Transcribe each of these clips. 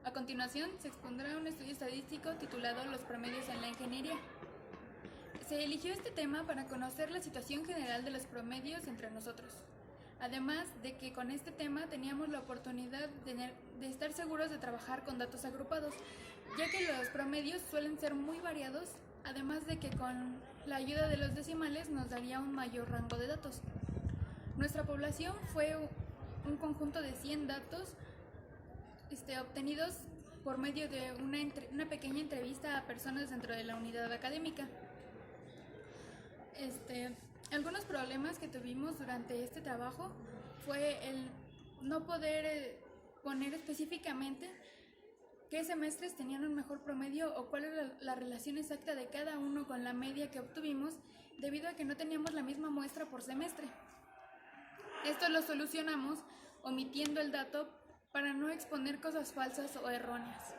A continuación, se expondrá un estudio estadístico titulado Los promedios en la ingeniería. Se eligió este tema para conocer la situación general de los promedios entre nosotros. Además de que con este tema teníamos la oportunidad de estar seguros de trabajar con datos agrupados, ya que los promedios suelen ser muy variados, además de que con la ayuda de los decimales nos daría un mayor rango de datos. Nuestra población fue un conjunto de 100 datos obtenidos por medio de una pequeña entrevista a personas dentro de la unidad académica. Algunos problemas que tuvimos durante este trabajo fue el no poder poner específicamente qué semestres tenían un mejor promedio o cuál era la relación exacta de cada uno con la media que obtuvimos, debido a que no teníamos la misma muestra por semestre. Esto lo solucionamos omitiendo el dato para no exponer cosas falsas o erróneas.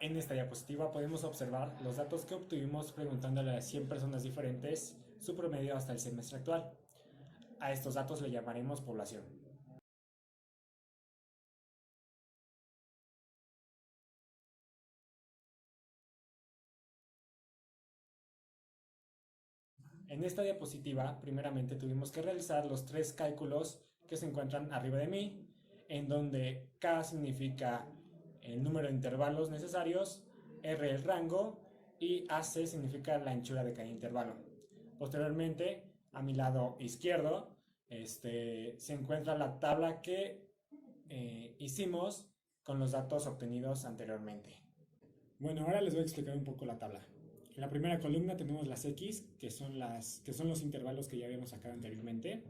En esta diapositiva podemos observar los datos que obtuvimos preguntándole a 100 personas diferentes su promedio hasta el semestre actual. A estos datos le llamaremos población. En esta diapositiva, primeramente tuvimos que realizar los 3 cálculos que se encuentran arriba de mí, en donde K significa el número de intervalos necesarios, R el rango y AC significa la anchura de cada intervalo. Posteriormente, a mi lado izquierdo, se encuentra la tabla que hicimos con los datos obtenidos anteriormente. Bueno, ahora les voy a explicar un poco la tabla. En la primera columna tenemos las X, que son los intervalos que ya habíamos sacado anteriormente.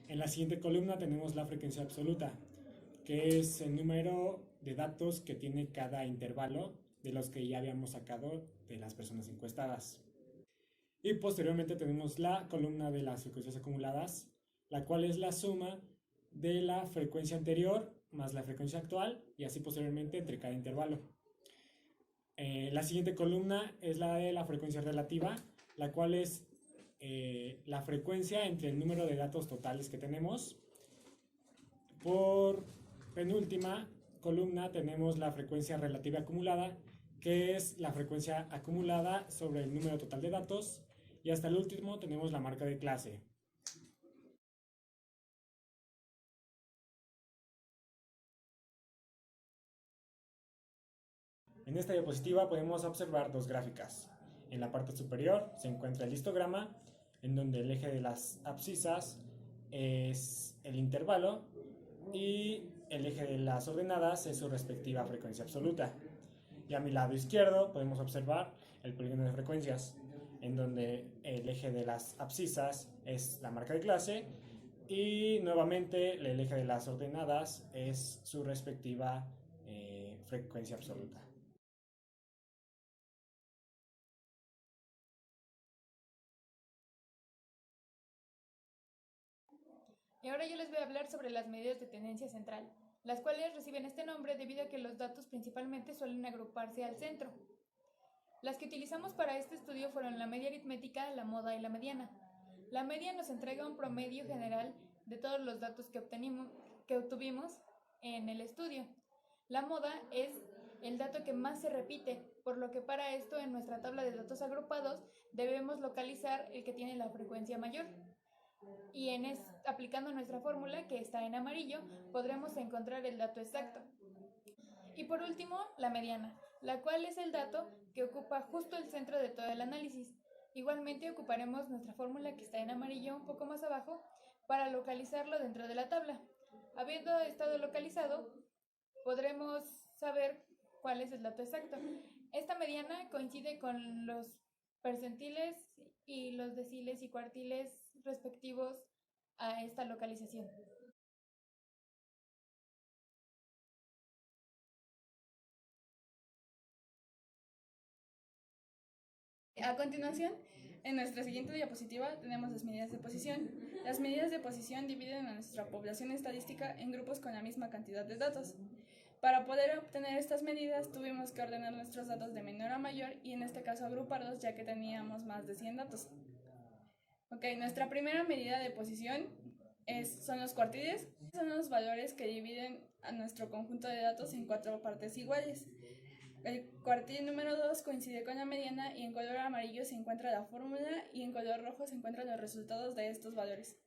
En la siguiente columna tenemos la frecuencia absoluta, que es el número de datos que tiene cada intervalo de los que ya habíamos sacado de las personas encuestadas. Y posteriormente tenemos la columna de las frecuencias acumuladas, la cual es la suma de la frecuencia anterior más la frecuencia actual y así posteriormente entre cada intervalo. La siguiente columna es la de la frecuencia relativa, la cual es la frecuencia entre el número de datos totales que tenemos. Por penúltima columna tenemos la frecuencia relativa acumulada, que es la frecuencia acumulada sobre el número total de datos. Y hasta el último tenemos la marca de clase. En esta diapositiva podemos observar 2 gráficas. En la parte superior se encuentra el histograma, en donde el eje de las abscisas es el intervalo y el eje de las ordenadas es su respectiva frecuencia absoluta. Y a mi lado izquierdo podemos observar el polígono de frecuencias, en donde el eje de las abscisas es la marca de clase y nuevamente el eje de las ordenadas es su respectiva frecuencia absoluta. Y ahora yo les voy a hablar sobre las medidas de tendencia central, las cuales reciben este nombre debido a que los datos principalmente suelen agruparse al centro. Las que utilizamos para este estudio fueron la media aritmética, la moda y la mediana. La media nos entrega un promedio general de todos los datos que obtuvimos en el estudio. La moda es el dato que más se repite, por lo que para esto en nuestra tabla de datos agrupados debemos localizar el que tiene la frecuencia mayor. Y aplicando nuestra fórmula, que está en amarillo, podremos encontrar el dato exacto. Y por último, la mediana, la cual es el dato que ocupa justo el centro de todo el análisis. Igualmente ocuparemos nuestra fórmula, que está en amarillo un poco más abajo, para localizarlo dentro de la tabla. Habiendo estado localizado, podremos saber cuál es el dato exacto. Esta mediana coincide con los percentiles y los deciles y cuartiles respectivos a esta localización. A continuación, en nuestra siguiente diapositiva tenemos las medidas de posición. Las medidas de posición dividen a nuestra población estadística en grupos con la misma cantidad de datos. Para poder obtener estas medidas tuvimos que ordenar nuestros datos de menor a mayor y en este caso agruparlos, ya que teníamos más de 100 datos. Nuestra primera medida de posición son los cuartiles. Son los valores que dividen a nuestro conjunto de datos en 4 partes iguales. El cuartil número 2 coincide con la mediana y en color amarillo se encuentra la fórmula y en color rojo se encuentran los resultados de estos valores.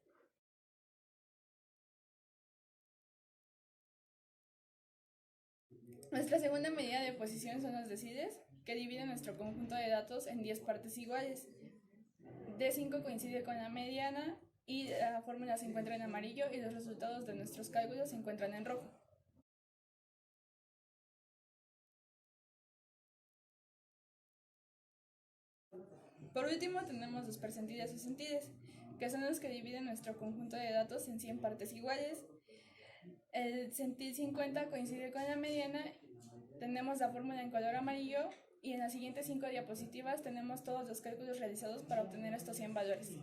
Nuestra segunda medida de posición son los deciles, que dividen nuestro conjunto de datos en 10 partes iguales. D5 coincide con la mediana y la fórmula se encuentra en amarillo y los resultados de nuestros cálculos se encuentran en rojo. Por último tenemos los percentiles o centiles, que son los que dividen nuestro conjunto de datos en 100 partes iguales. El centil 50 coincide con la mediana, tenemos la fórmula en color amarillo y en las siguientes 5 diapositivas tenemos todos los cálculos realizados para obtener estos 100 valores.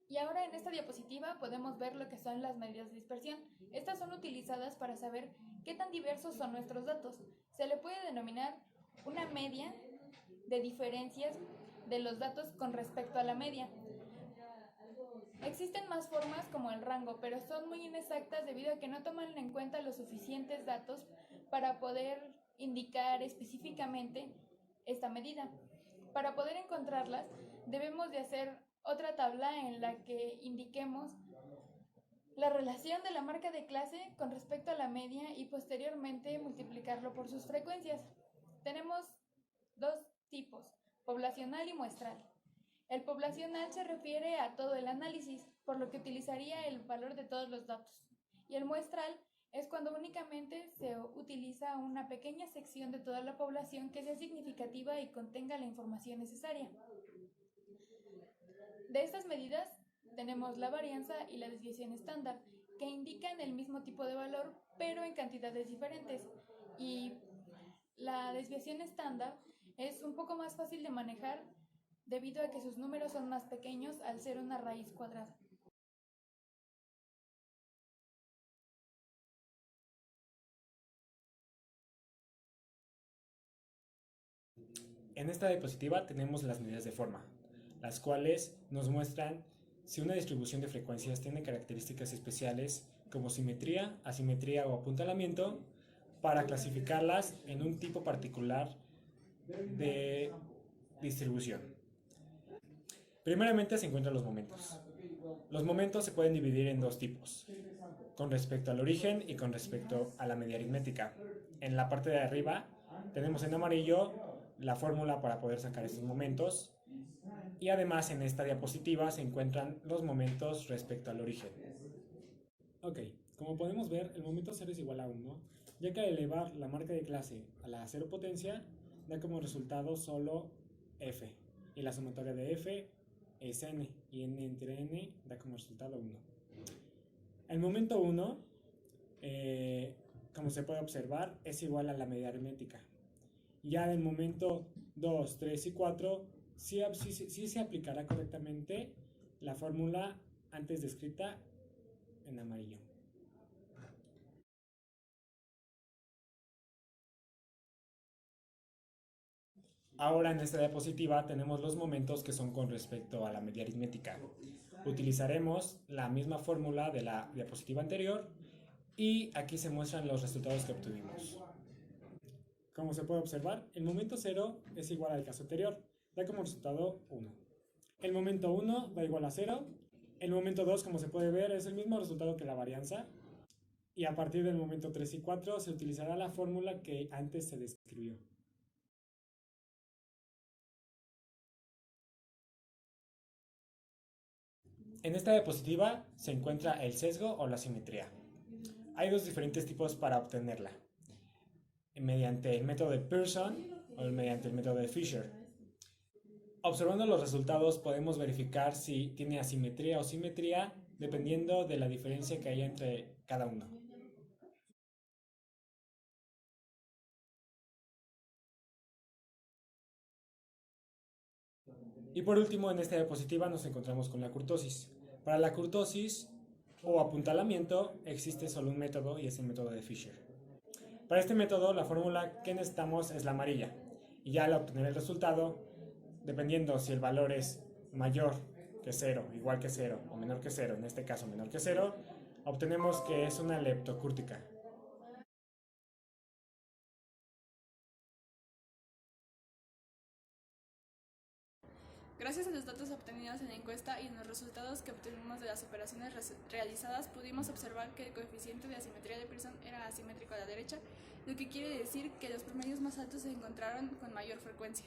Y ahora en esta diapositiva podemos ver lo que son las medidas de dispersión. Estas son utilizadas para saber qué tan diversos son nuestros datos. Se le puede denominar una media de diferencias de los datos con respecto a la media. Existen más formas como el rango, pero son muy inexactas debido a que no toman en cuenta los suficientes datos para poder indicar específicamente esta medida. Para poder encontrarlas, debemos de hacer otra tabla en la que indiquemos la relación de la marca de clase con respecto a la media y posteriormente multiplicarlo por sus frecuencias. Tenemos dos tipos, poblacional y muestral. El poblacional se refiere a todo el análisis, por lo que utilizaría el valor de todos los datos. Y el muestral es cuando únicamente se utiliza una pequeña sección de toda la población que sea significativa y contenga la información necesaria. De estas medidas tenemos la varianza y la desviación estándar, que indican el mismo tipo de valor, pero en cantidades diferentes. Y la desviación estándar es un poco más fácil de manejar debido a que sus números son más pequeños al ser una raíz cuadrada. En esta diapositiva tenemos las medidas de forma, las cuales nos muestran si una distribución de frecuencias tiene características especiales como simetría, asimetría o apuntalamiento para clasificarlas en un tipo particular de distribución. Primeramente se encuentran los momentos. Los momentos se pueden dividir en dos tipos, con respecto al origen y con respecto a la media aritmética. En la parte de arriba tenemos en amarillo la fórmula para poder sacar estos momentos y además en esta diapositiva se encuentran los momentos respecto al origen. Ok, como podemos ver, el momento 0 es igual a 1, ya que al elevar la marca de clase a la 0 potencia da como resultado solo f, y la sumatoria de f es n, y n entre n da como resultado 1. El momento 1, como se puede observar, es igual a la media aritmética. Ya del momento 2, 3 y 4, sí se aplicará correctamente la fórmula antes descrita en amarillo. Ahora en esta diapositiva tenemos los momentos que son con respecto a la media aritmética. Utilizaremos la misma fórmula de la diapositiva anterior y aquí se muestran los resultados que obtuvimos. Como se puede observar, el momento 0 es igual al caso anterior, da como resultado 1. El momento 1 da igual a 0. El momento 2, como se puede ver, es el mismo resultado que la varianza. Y a partir del momento 3 y 4 se utilizará la fórmula que antes se describió. En esta diapositiva se encuentra el sesgo o la simetría. Hay dos diferentes tipos para obtenerla, mediante el método de Pearson o mediante el método de Fisher. Observando los resultados podemos verificar si tiene asimetría o simetría dependiendo de la diferencia que haya entre cada uno. Y por último, en esta diapositiva nos encontramos con la kurtosis. Para la kurtosis o apuntalamiento existe solo un método y es el método de Fisher. Para este método la fórmula que necesitamos es la amarilla y ya al obtener el resultado, dependiendo si el valor es mayor que 0, igual que 0 o menor que 0, en este caso menor que 0, obtenemos que es una leptocúrtica. Gracias a los datos obtenidos en la encuesta y en los resultados que obtuvimos de las operaciones realizadas, pudimos observar que el coeficiente de asimetría de Pearson era asimétrico a la derecha, lo que quiere decir que los promedios más altos se encontraron con mayor frecuencia.